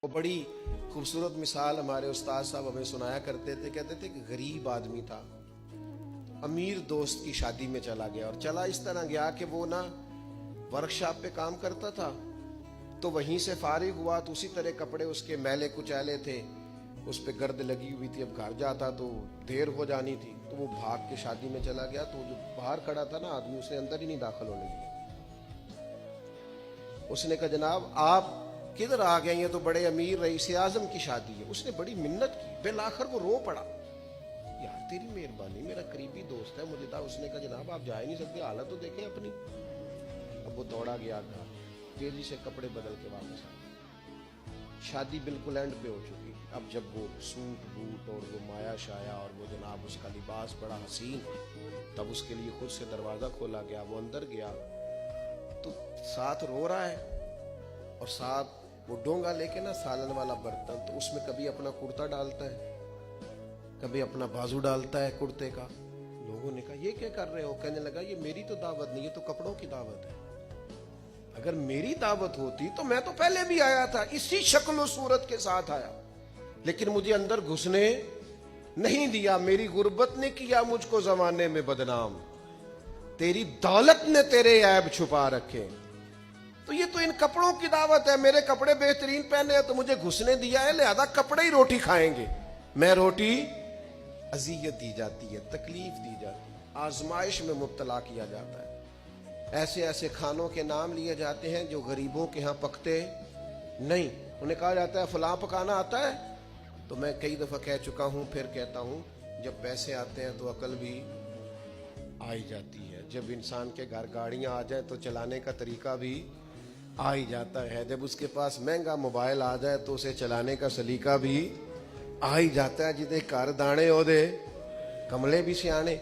وہ بڑی خوبصورت مثال ہمارے استاد صاحب ہمیں سنایا کرتے تھے. کہتے تھے کہ غریب آدمی تھا, امیر دوست کی شادی میں چلا گیا, اور چلا اس طرح گیا کہ وہ نا ورک شاپ پہ کام کرتا تھا, تو وہیں سے فارغ ہوا تو اسی طرح کپڑے اس کے میلے کچیلے تھے, اس پہ گرد لگی ہوئی تھی. اب گھر جاتا تو دیر ہو جانی تھی, تو وہ بھاگ کے شادی میں چلا گیا. تو جو باہر کھڑا تھا نا آدمی, اسے اندر ہی نہیں داخل ہونے دیا. اس نے کہا جناب آپ کدھر آ گئے, یہ تو بڑے امیر رئیس اعظم کی شادی ہے. اس نے بڑی منت کی, بالآخر وہ رو پڑا, یار تیری مہربانی, میرا قریبی دوست ہے, مجھے اس نے کہا جناب آپ جا ہی نہیں سکتے, حالت تو دیکھیں اپنی. اب وہ دوڑا گیا گھر, تیزی سے کپڑے بدل کے واپس آ گیا. شادی بالکل اینڈ پہ ہو چکی. اب جب وہ سوٹ بوٹ اور وہ مایا شایا اور وہ جناب اس کا لباس بڑا حسین, تب اس کے لیے خود سے دروازہ کھولا گیا. وہ اندر گیا تو ساتھ رو رہا ہے, اور ساتھ وہ ڈونگا لے کے نا سالن والا برتن, تو اس میں کبھی اپنا کرتا ڈالتا ہے, کبھی اپنا بازو ڈالتا ہے کرتے کا. لوگوں نے کہا یہ کیا کر رہے ہو؟ کہنے لگا یہ میری تو دعوت نہیں, یہ تو کپڑوں کی دعوت ہے. اگر میری دعوت ہوتی تو میں تو پہلے بھی آیا تھا, اسی شکل و صورت کے ساتھ آیا, لیکن مجھے اندر گھسنے نہیں دیا. میری غربت نے کیا مجھ کو زمانے میں بدنام, تیری دولت نے تیرے عیب چھپا رکھے. تو یہ تو ان کپڑوں کی دعوت ہے, میرے کپڑے بہترین پہنے ہیں تو مجھے گھسنے دیا ہے, لہذا کپڑے ہی روٹی کھائیں گے. میں روٹی اذیت دی جاتی ہے, تکلیف دی جاتی ہے, آزمائش میں مبتلا کیا جاتا ہے. ایسے ایسے کھانوں کے نام لیے جاتے ہیں جو غریبوں کے ہاں پکتے نہیں. انہیں کہا جاتا ہے فلاں پکانا آتا ہے, تو میں کئی دفعہ کہہ چکا ہوں, پھر کہتا ہوں, جب پیسے آتے ہیں تو عقل بھی آ ہی جاتی ہے. جب انسان کے گھر گاڑیاں آ جائیں تو چلانے کا طریقہ بھی آ ہی جاتا ہے. جب اس کے پاس مہنگا موبائل آ جائے تو اسے چلانے کا سلیقہ بھی آ ہی جاتا ہے. جدے گھر دانے ہو دے کملے بھی سیانے.